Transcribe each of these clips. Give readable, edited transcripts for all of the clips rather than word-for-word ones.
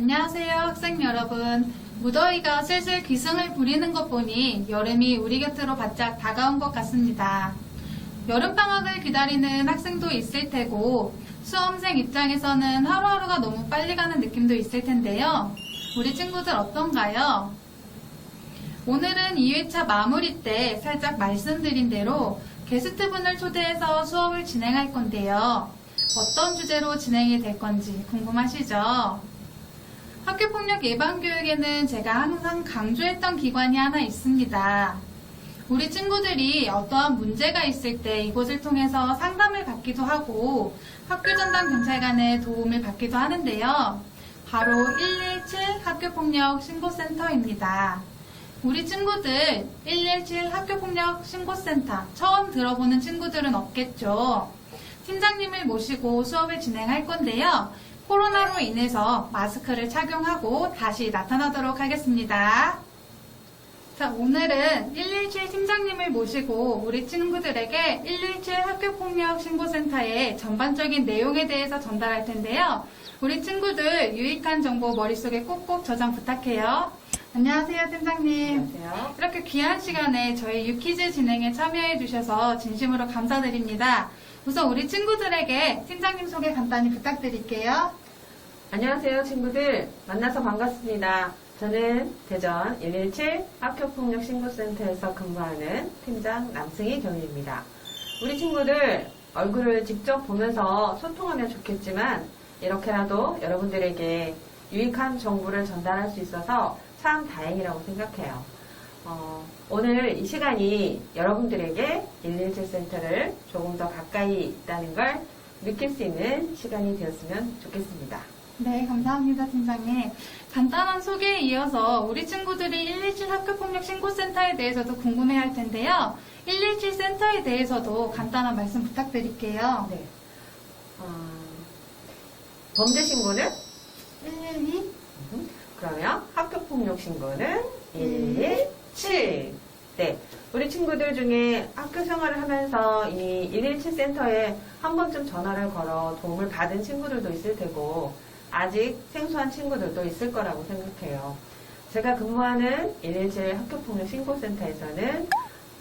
안녕하세요, 학생 여러분. 무더위가 슬슬 기승을 부리는 것 보니 여름이 우리 곁으로 바짝 다가온 것 같습니다. 여름방학을 기다리는 학생도 있을 테고 수험생 입장에서는 하루하루가 너무 빨리 가는 느낌도 있을 텐데요. 우리 친구들 어떤가요? 오늘은 2회차 마무리 때 살짝 말씀드린 대로 게스트분을 초대해서 수업을 진행할 건데요. 어떤 주제로 진행이 될 건지 궁금하시죠? 학교폭력 예방교육에는 제가 항상 강조했던 기관이 하나 있습니다. 우리 친구들이 어떠한 문제가 있을 때 이곳을 통해서 상담을 받기도 하고 학교전담 경찰관의 도움을 받기도 하는데요. 바로 117 학교폭력 신고센터입니다. 우리 친구들 117 학교폭력 신고센터 처음 들어보는 친구들은 없겠죠. 팀장님을 모시고 수업을 진행할 건데요. 코로나로 인해서 마스크를 착용하고 다시 나타나도록 하겠습니다. 자, 오늘은 117 팀장님을 모시고 우리 친구들에게 117 학교폭력 신고센터의 전반적인 내용에 대해서 전달할 텐데요. 우리 친구들 유익한 정보 머릿속에 꼭꼭 저장 부탁해요. 안녕하세요, 팀장님. 안녕하세요. 이렇게 귀한 시간에 저희 유퀴즈 진행에 참여해 주셔서 진심으로 감사드립니다. 우선 우리 친구들에게 팀장님 소개 간단히 부탁드릴게요. 안녕하세요, 친구들. 만나서 반갑습니다. 저는 대전 117 학교폭력 신고센터에서 근무하는 팀장 남승희 경위입니다. 우리 친구들 얼굴을 직접 보면서 소통하면 좋겠지만 이렇게라도 여러분들에게 유익한 정보를 전달할 수 있어서 참 다행이라고 생각해요. 오늘 이 시간이 여러분들에게 117 센터를 조금 더 가까이 있다는 걸 느낄 수 있는 시간이 되었으면 좋겠습니다. 네, 감사합니다, 팀장님. 간단한 소개에 이어서 우리 친구들이 117 학교폭력 신고센터에 대해서도 궁금해할 텐데요. 117 센터에 대해서도 간단한 말씀 부탁드릴게요. 네. 범죄 신고는 112? 그러면 학교폭력 신고는 117. 네. 우리 친구들 중에 학교 생활을 하면서 이 117 센터에 한 번쯤 전화를 걸어 도움을 받은 친구들도 있을 테고 아직 생소한 친구들도 있을 거라고 생각해요. 제가 근무하는 117 학교폭력 신고센터에서는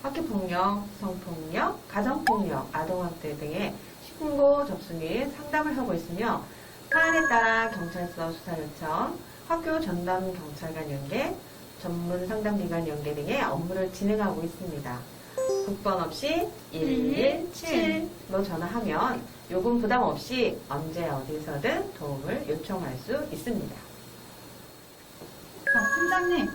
학교폭력, 성폭력, 가정폭력, 아동학대 등의 신고 접수 및 상담을 하고 있으며 사안에 따라 경찰서 수사 요청, 학교 전담 경찰관 연계, 전문 상담기관 연계 등의 업무를 진행하고 있습니다. 국번 없이 117로 전화하면 요금 부담 없이 언제 어디서든 도움을 요청할 수 있습니다. 팀장님,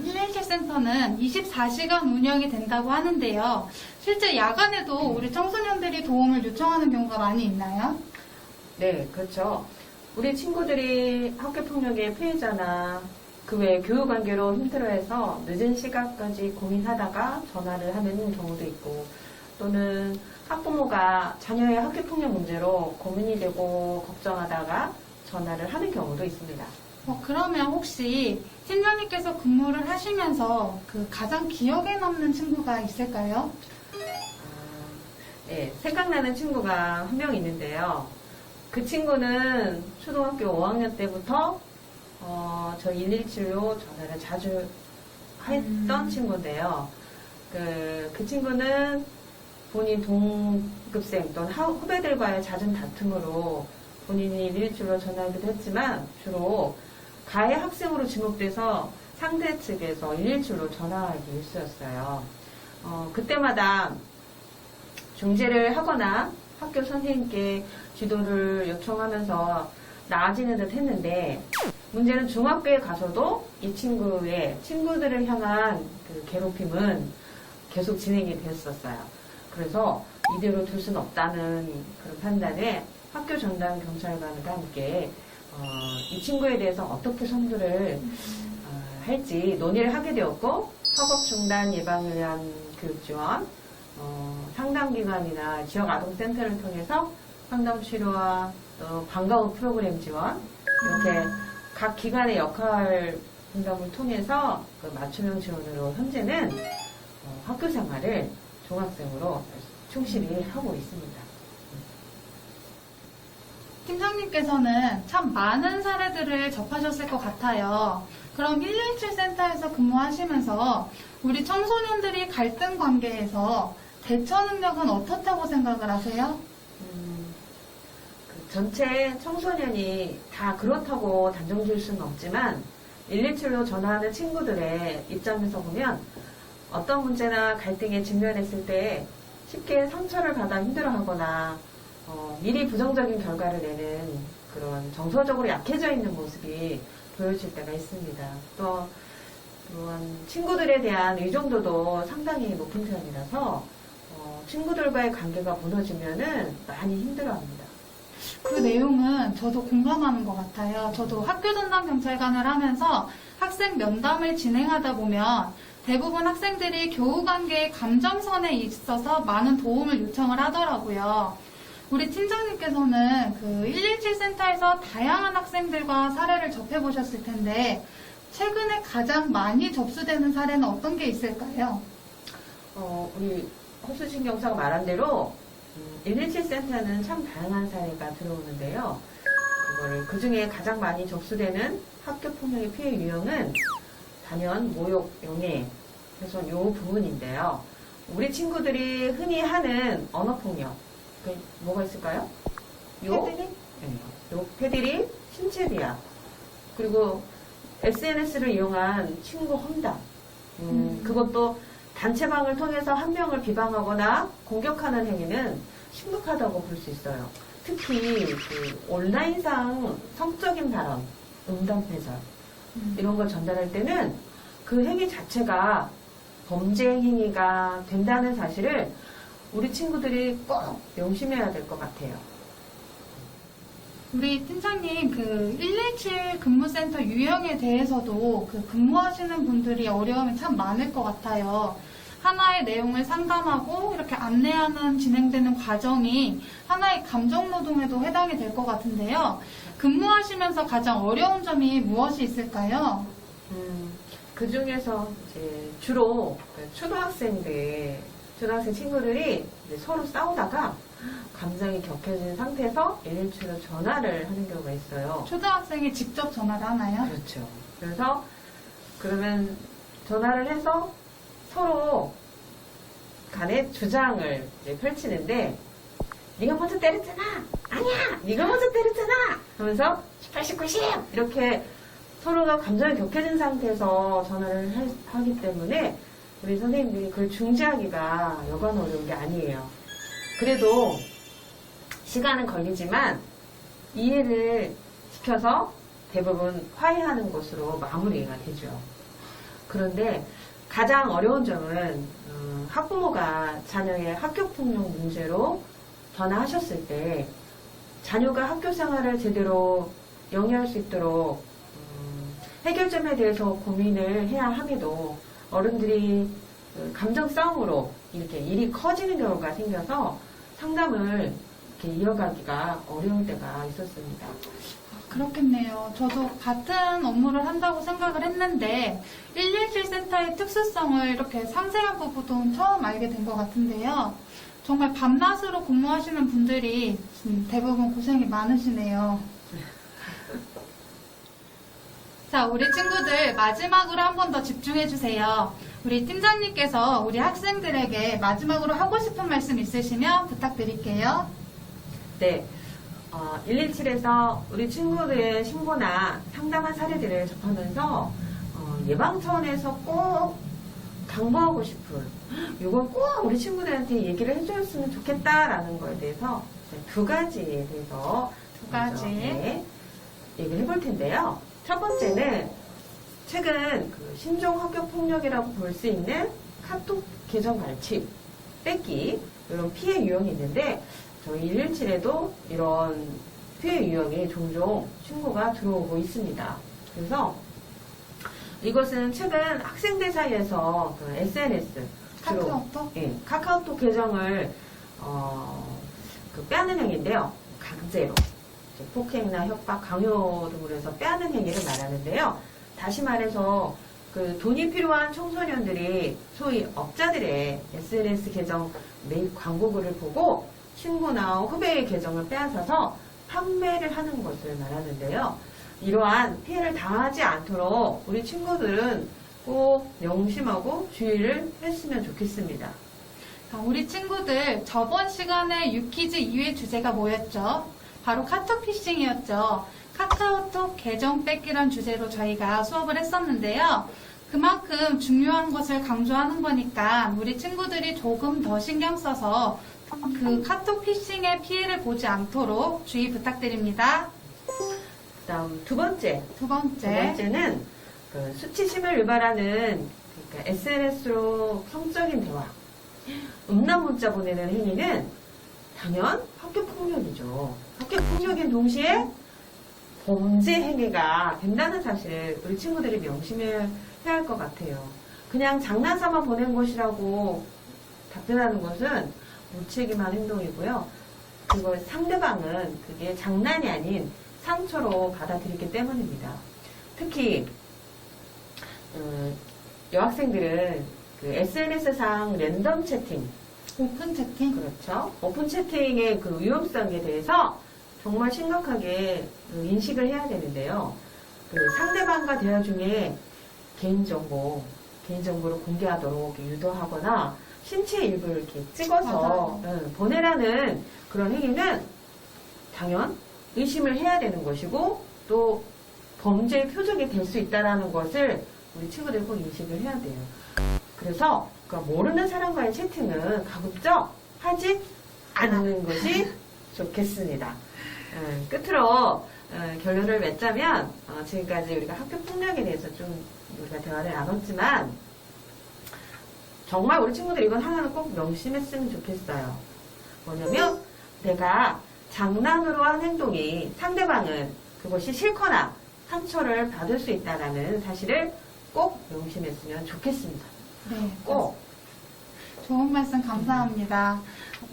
117 센터는 24시간 운영이 된다고 하는데요. 실제 야간에도 우리 청소년들이 도움을 요청하는 경우가 많이 있나요? 네, 그렇죠. 우리 친구들이 학교폭력의 피해자나 그 외 교육관계로 힘들어해서 늦은 시간까지 고민하다가 전화를 하는 경우도 있고 또는 학부모가 자녀의 학교폭력 문제로 고민이 되고 걱정하다가 전화를 하는 경우도 있습니다. 그러면 혹시 팀장님께서 근무를 하시면서 가장 기억에 남는 친구가 있을까요? 네, 생각나는 친구가 한 명 있는데요. 그 친구는 초등학교 5학년 때부터 저희 117로 전화를 자주 했던 친구인데요. 그 친구는 본인 동급생 또는 후배들과의 잦은 다툼으로 본인이 117로 전화하기도 했지만 주로 가해 학생으로 지목돼서 상대 측에서 117로 전화하기 일쑤였어요. 그때마다 중재를 하거나 학교 선생님께 지도를 요청하면서 나아지는 듯 했는데 문제는 중학교에 가서도 이 친구의 친구들을 향한 그 괴롭힘은 계속 진행이 됐었어요. 그래서 이대로 둘 수는 없다는 그런 판단에 학교 전담 경찰관과 함께 이 친구에 대해서 어떻게 선두를 할지 논의를 하게 되었고 학업 중단 예방을 위한 교육 지원, 상담기관이나 지역 아동센터를 통해서 상담 치료와 또 방과 후 프로그램 지원 이렇게 각 기관의 역할 분담을 통해서 그 맞춤형 지원으로 현재는 학교 생활을 중학생으로 충실히 하고 있습니다. 팀장님께서는 참 많은 사례들을 접하셨을 것 같아요. 그럼 117 센터에서 근무하시면서 우리 청소년들이 갈등 관계에서 대처 능력은 어떻다고 생각을 하세요? 전체 청소년이 다 그렇다고 단정 지을 수는 없지만 117로 전화하는 친구들의 입장에서 보면 어떤 문제나 갈등에 직면했을 때 쉽게 상처를 받아 힘들어하거나 미리 부정적인 결과를 내는 그런 정서적으로 약해져 있는 모습이 보여질 때가 있습니다. 또 또한 친구들에 대한 의존도도 상당히 높은 편이라서 친구들과의 관계가 무너지면은 많이 힘들어합니다. 그 내용은 저도 공감하는 것 같아요. 저도 학교 전담 경찰관을 하면서 학생 면담을 진행하다 보면 대부분 학생들이 교우 관계의 감정선에 있어서 많은 도움을 요청을 하더라고요. 우리 팀장님께서는 그 117 센터에서 다양한 학생들과 사례를 접해보셨을 텐데 최근에 가장 많이 접수되는 사례는 어떤 게 있을까요? 우리 허수진 경사가 말한 대로 117 센터는 참 다양한 사례가 들어오는데요. 그 중에 가장 많이 접수되는 학교 폭력의 피해 유형은 단연 모욕, 용해, 훼손 요 부분인데요. 우리 친구들이 흔히 하는 언어 폭력, 뭐가 있을까요? 패드립? 요 패드립, 신체 비하, 그리고 SNS를 이용한 친구 험담, 그것도 단체방을 통해서 한 명을 비방하거나 공격하는 행위는 심각하다고 볼 수 있어요. 특히 그 온라인상 성적인 발언, 음담패설 이런 걸 전달할 때는 그 행위 자체가 범죄 행위가 된다는 사실을 우리 친구들이 꼭 명심해야 될 것 같아요. 우리 팀장님, 그 117 근무센터 유형에 대해서도 그 근무하시는 분들이 어려움이 참 많을 것 같아요. 하나의 내용을 상담하고 이렇게 안내하는 진행되는 과정이 하나의 감정노동에도 해당이 될 것 같은데요. 근무하시면서 가장 어려운 점이 무엇이 있을까요? 그 중에서 이제 주로 초등학생 친구들이 이제 서로 싸우다가 감정이 격해진 상태에서 117로 전화를 하는 경우가 있어요. 초등학생이 직접 전화를 하나요? 그렇죠. 그래서 그러면 전화를 해서 서로 간의 주장을 이제 펼치는데 네가 먼저 때렸잖아. 아니야. 네가 먼저 때렸잖아. 하면서 18, 19, 10 이렇게 서로가 감정이 격해진 상태에서 전화를 하기 때문에 우리 선생님들이 그걸 중지하기가 여간 어려운 게 아니에요. 그래도 시간은 걸리지만 이해를 시켜서 대부분 화해하는 것으로 마무리가 되죠. 그런데 가장 어려운 점은 학부모가 자녀의 학교폭력 문제로 전화하셨을 때 자녀가 학교 생활을 제대로 영위할 수 있도록 해결점에 대해서 고민을 해야 함에도 어른들이 감정 싸움으로 이렇게 일이 커지는 경우가 생겨서 상담을 이렇게 이어가기가 어려울 때가 있었습니다. 그렇겠네요. 저도 같은 업무를 한다고 생각을 했는데 117 센터의 특수성을 이렇게 상세한 부분도 처음 알게 된 것 같은데요. 정말 밤낮으로 근무하시는 분들이 대부분 고생이 많으시네요. 자, 우리 친구들 마지막으로 한 번 더 집중해 주세요. 우리 팀장님께서 우리 학생들에게 마지막으로 하고 싶은 말씀 있으시면 부탁드릴게요. 네. 117에서 우리 친구들의 신고나 상담한 사례들을 접하면서 예방 차원에서 꼭 당부하고 싶은 이건 꼭 우리 친구들한테 얘기를 해줬으면 좋겠다라는 거에 대해서 두 가지에 대해서 네, 얘기를 해볼 텐데요. 첫 번째는 최근 그 신종 학교 폭력이라고 볼 수 있는 카톡 계정 갈취, 뺏기 이런 피해 유형이 있는데 저희 117에도 이런 피해 유형이 종종 신고가 들어오고 있습니다. 그래서 이것은 최근 학생들 사이에서 그 SNS 카카오톡? 예, 카카오톡 계정을 그 빼앗는 행위인데요. 강제로 폭행이나 협박, 강요 등으로 해서 빼앗는 행위를 말하는데요. 다시 말해서 그 돈이 필요한 청소년들이 소위 업자들의 SNS 계정 매입 광고글을 보고 친구나 후배의 계정을 빼앗아서 판매를 하는 것을 말하는데요. 이러한 피해를 당하지 않도록 우리 친구들은 꼭 명심하고 주의를 했으면 좋겠습니다. 자, 우리 친구들 저번 시간에 유퀴즈 2회 주제가 뭐였죠? 바로 카톡 피싱이었죠. 카카오톡 계정 뺏기란 주제로 저희가 수업을 했었는데요. 그만큼 중요한 것을 강조하는 거니까 우리 친구들이 조금 더 신경 써서 그 카톡 피싱의 피해를 보지 않도록 주의 부탁드립니다. 다음 두 번째. 두 두 번째. 번째는 그 수치심을 유발하는 그러니까 SNS로 성적인 대화, 음란 문자 보내는 행위는 당연 학교 폭력이죠. 학교 폭력인 동시에 범죄 행위가 된다는 사실 우리 친구들이 명심해야 할 것 같아요. 그냥 장난삼아 보낸 것이라고 답변하는 것은 무책임한 행동이고요. 그리고 상대방은 그게 장난이 아닌 상처로 받아들이기 때문입니다. 특히 여학생들은 그 SNS상 랜덤 채팅, 오픈 채팅. 그렇죠. 오픈 채팅의 그 위험성에 대해서 정말 심각하게 인식을 해야 되는데요. 그 상대방과 대화 중에 개인정보를 공개하도록 유도하거나 신체 일부를 이렇게 찍어서 보내라는 그런 행위는 당연 의심을 해야 되는 것이고 또 범죄의 표적이 될 수 있다는 것을 우리 친구들 꼭 인식을 해야 돼요. 그래서 모르는 사람과의 채팅은 가급적 하지 않는 것이 좋겠습니다. 끝으로 결론을 맺자면 지금까지 우리가 학교 폭력에 대해서 좀 우리가 대화를 나눴지만 정말 우리 친구들 이건 하나는 꼭 명심했으면 좋겠어요. 뭐냐면 내가 장난으로 한 행동이 상대방은 그것이 싫거나 상처를 받을 수 있다는 사실을 꼭 명심했으면 좋겠습니다. 네, 꼭. 좋은 말씀 감사합니다.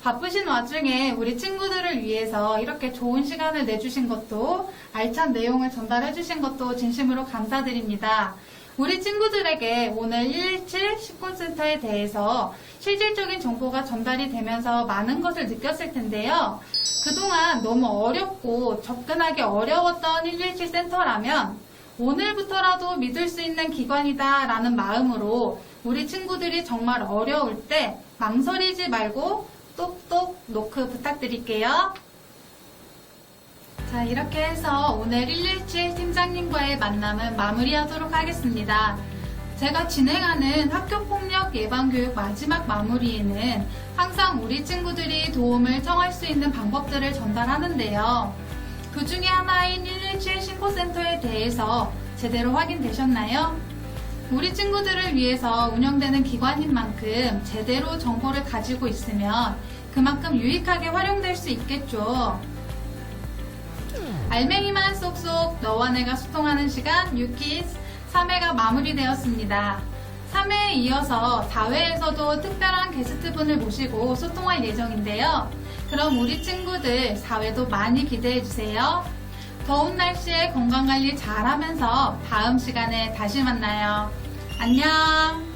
바쁘신 와중에 우리 친구들을 위해서 이렇게 좋은 시간을 내주신 것도 알찬 내용을 전달해 주신 것도 진심으로 감사드립니다. 우리 친구들에게 오늘 117 식권센터에 대해서 실질적인 정보가 전달이 되면서 많은 것을 느꼈을 텐데요. 그동안 너무 어렵고 접근하기 어려웠던 117 센터라면 오늘부터라도 믿을 수 있는 기관이다 라는 마음으로 우리 친구들이 정말 어려울 때 망설이지 말고 똑똑 노크 부탁드릴게요. 자, 이렇게 해서 오늘 117 팀장님과의 만남은 마무리하도록 하겠습니다. 제가 진행하는 학교폭력 예방교육 마지막 마무리에는 항상 우리 친구들이 도움을 청할 수 있는 방법들을 전달하는데요. 그 중에 하나인 117 신고센터에 대해서 제대로 확인되셨나요? 우리 친구들을 위해서 운영되는 기관인 만큼 제대로 정보를 가지고 있으면 그만큼 유익하게 활용될 수 있겠죠. 알맹이만 쏙쏙 너와 내가 소통하는 시간 유키즈 3회가 마무리되었습니다. 3회에 이어서 4회에서도 특별한 게스트분을 모시고 소통할 예정인데요. 그럼 우리 친구들 4회도 많이 기대해주세요. 더운 날씨에 건강관리 잘하면서 다음 시간에 다시 만나요. 안녕!